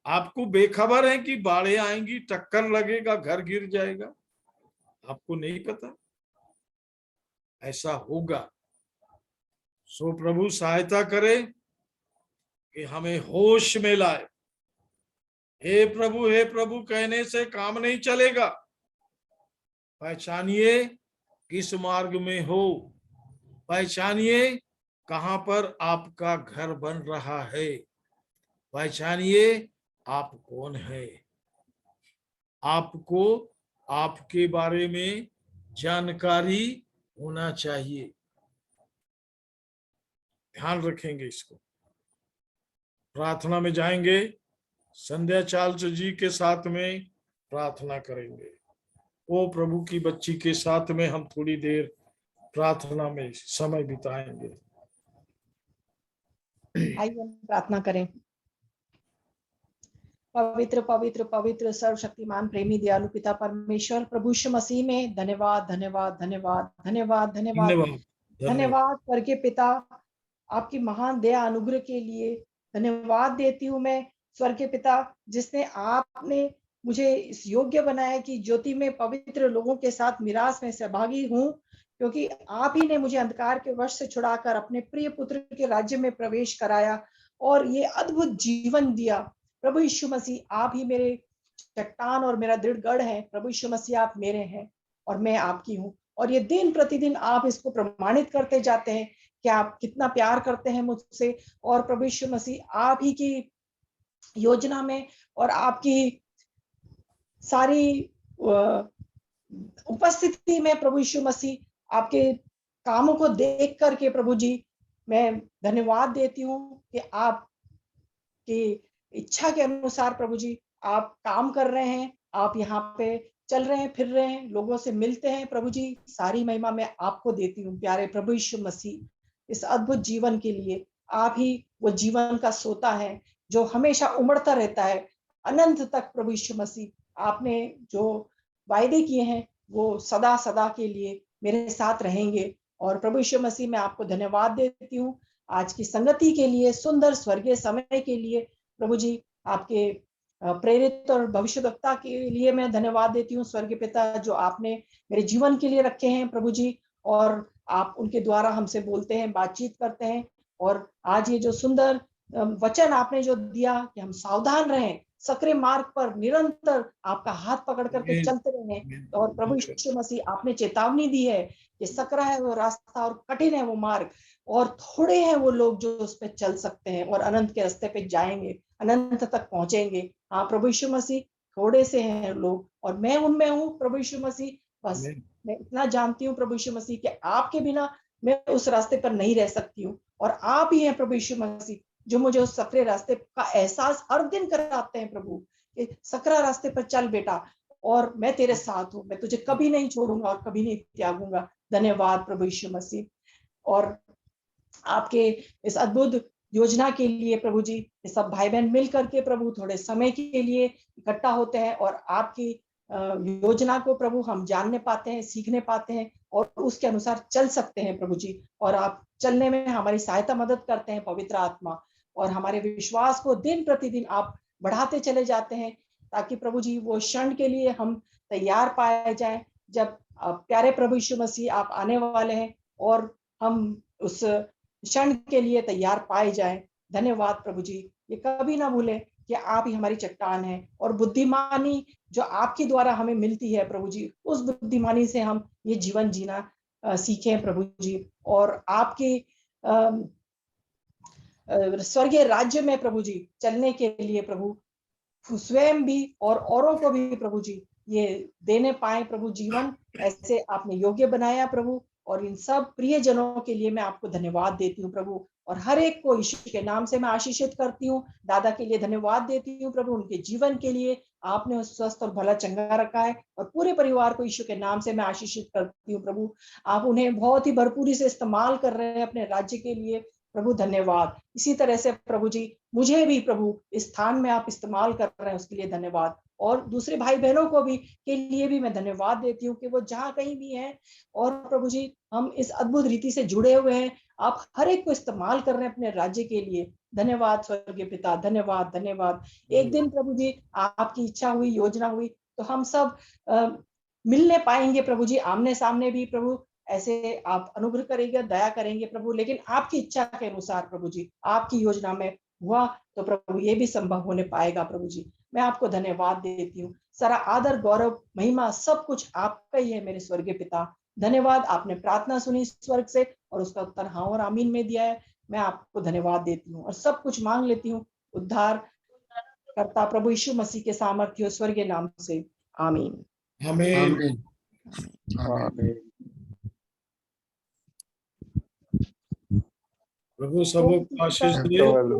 आपको बेखबर है कि बाढ़ें आएंगी, टक्कर लगेगा, घर गिर जाएगा, आपको नहीं पता। ऐसा होगा। सो प्रभु सहायता करे कि हमें होश में लाए। हे प्रभु कहने से काम नहीं चलेगा। पहचानिए किस मार्ग में हो, पहचानिए कहां पर आपका घर बन रहा है, पहचानिए आप कौन है। आपको आपके बारे में जानकारी होना चाहिए। ध्यान रखेंगे इसको। प्रार्थना में जाएंगे, संध्या चार्ल्स जी के साथ में प्रार्थना करेंगे। वो प्रभु की बच्ची के साथ में हम थोड़ी देर प्रार्थना में समय बिताएंगे। आइए हम प्रार्थना करें। पवित्र पवित्र पवित्र सर्वशक्तिमान प्रेमी दयालु पिता परमेश्वर, प्रभु यीशु मसीह में धन्यवाद धन्यवाद धन्यवाद धन्यवाद धन्यवाद धन्यवाद। धन्यवाद करके पिता आपकी महान दया अनुग्रह के लिए धन्यवाद देती हूँ मैं, स्वर्ग के पिता, जिसने आपने मुझे इस योग्य बनाया कि ज्योति में पवित्र लोगों के साथ मिरास में सहभागी हूँ, क्योंकि आप ही ने मुझे अंधकार के वश से छुड़ाकर अपने प्रिय पुत्र के राज्य में प्रवेश कराया और ये अद्भुत जीवन दिया। प्रभु यीशु मसीह, आप ही मेरे चट्टान और मेरा दृढ़ गढ़ है। प्रभु यीशु मसीह, आप मेरे हैं और मैं आपकी हूँ, और ये दिन प्रतिदिन आप इसको प्रमाणित करते जाते हैं कि आप कितना प्यार करते हैं मुझसे। और प्रभु यीशु मसीह, आप ही की योजना में और आपकी सारी उपस्थिति में प्रभु यीशु मसीह, आपके कामों को देख करके प्रभु जी मैं धन्यवाद देती हूँ कि आप की इच्छा के अनुसार प्रभु जी आप काम कर रहे हैं। आप यहाँ पे चल रहे हैं, फिर रहे हैं, लोगों से मिलते हैं। प्रभु जी, सारी महिमा मैं आपको देती हूँ प्यारे प्रभु यीशु मसीह, इस अद्भुत जीवन के लिए। आप ही वो जीवन का सोता है जो हमेशा उमड़ता रहता है अनंत तक। प्रभु यीशु मसीह, आपने जो वायदे किए हैं वो सदा सदा के लिए मेरे साथ रहेंगे। और प्रभु यीशु मसीह, मैं आपको धन्यवाद देती हूँ आज की संगति के लिए, सुंदर स्वर्गीय समय के लिए। प्रभु जी, आपके प्रेरित और भविष्यवक्ता के लिए मैं धन्यवाद देती हूँ स्वर्गीय पिता, जो आपने मेरे जीवन के लिए रखे हैं प्रभु जी, और आप उनके द्वारा हमसे बोलते हैं, बातचीत करते हैं। और आज ये जो सुंदर वचन आपने जो दिया कि हम सावधान रहें, सकरे मार्ग पर निरंतर आपका हाथ पकड़ करके चलते रहें। और प्रभु यीशु मसीह, आपने चेतावनी दी है कि सकरा है वो रास्ता और कठिन है वो मार्ग, और थोड़े हैं वो लोग जो उस पर चल सकते हैं और अनंत के रास्ते पे जाएंगे, अनंत तक पहुंचेंगे। हाँ प्रभु यीशु मसीह, थोड़े से हैं लोग और मैं उनमें हूँ प्रभु यीशु मसीह। बस मैं इतना जानती हूँ प्रभु यीशु मसीह कि आपके बिना मैं उस रास्ते पर नहीं रह सकती हूँ, और आप ही हैं प्रभु यीशु मसीह जो मुझे उस सकरे रास्ते का एहसास हर दिन कराते हैं प्रभु, कि सकरा रास्ते पर चल बेटा, और मैं तेरे साथ हूँ, मैं तुझे कभी नहीं छोड़ूंगा और कभी नहीं त्यागूंगा। धन्यवाद प्रभु यीशु मसीह। और आपके इस अद्भुत योजना के लिए प्रभु जी, ये सब भाई बहन मिल करके प्रभु थोड़े समय के लिए इकट्ठा होते हैं और आपकी योजना को प्रभु हम जानने पाते हैं, सीखने पाते हैं और उसके अनुसार चल सकते हैं प्रभु जी। और आप चलने में हमारी सहायता मदद करते हैं पवित्र आत्मा, और हमारे विश्वास को दिन प्रतिदिन आप बढ़ाते चले जाते हैं, ताकि प्रभु जी वो क्षण के लिए हम तैयार पाए जाएं जब प्यारे प्रभु यीशु मसीह आप आने वाले हैं, और हम उस क्षण के लिए तैयार पाए जाएं। धन्यवाद प्रभु जी। ये कभी ना भूलें कि आप ही हमारी चट्टान है, और बुद्धिमानी जो आपके द्वारा हमें मिलती है प्रभु जी, उस बुद्धिमानी से हम ये जीवन जीना सीखें प्रभु जी। और आपके स्वर्गीय राज्य में प्रभु जी चलने के लिए प्रभु स्वयं भी और औरों को भी प्रभु जी ये देने पाए प्रभु जीवन, ऐसे आपने योग्य बनाया प्रभु। और इन सब प्रियजनों के लिए मैं आपको धन्यवाद देती हूँ प्रभु, और हर एक को यीशु के नाम से मैं आशीषित करती हूँ। दादा के लिए धन्यवाद देती हूँ प्रभु, उनके जीवन के लिए आपने उस स्वस्थ और भला चंगा रखा है, और पूरे परिवार को यीशु के नाम से मैं आशीषित करती हूँ प्रभु। आप उन्हें बहुत ही भरपूरी से इस्तेमाल कर रहे हैं अपने राज्य के लिए प्रभु, धन्यवाद। इसी तरह से प्रभु जी मुझे भी प्रभु इस स्थान में आप इस्तेमाल कर रहे हैं, उसके लिए धन्यवाद। और दूसरे भाई बहनों को भी के लिए भी मैं धन्यवाद देती हूँ कि वो जहाँ कहीं भी हैं, और प्रभु जी हम इस अद्भुत रीति से जुड़े हुए हैं, आप हर एक को इस्तेमाल कर रहे हैं अपने राज्य के लिए। धन्यवाद स्वर्गीय पिता, धन्यवाद धन्यवाद। एक दिन प्रभु जी आपकी इच्छा हुई, योजना हुई, तो हम सब मिलने पाएंगे प्रभु जी, आमने सामने भी प्रभु, ऐसे आप अनुग्रह करेंगे, दया करेंगे प्रभु, लेकिन आपकी इच्छा के अनुसार प्रभु जी, आपकी योजना में हुआ तो प्रभु ये भी संभव होने पाएगा प्रभु जी। मैं आपको धन्यवाद देती हूँ। सारा आदर, गौरव, महिमा सब कुछ आपका ही है मेरे स्वर्गीय पिता। धन्यवाद, आपने प्रार्थना सुनी स्वर्ग से और उसका उत्तर हाँ और आमीन में दिया है। मैं आपको धन्यवाद देती हूँ और सब कुछ मांग लेती हूँ उद्धार करता प्रभु यीशु मसीह के सामर्थ्य स्वर्गीय नाम से, आमीन। आमीन। आमीन आमीन। आमीन। प्रभु सबको आशीष दे। धन्यवाद।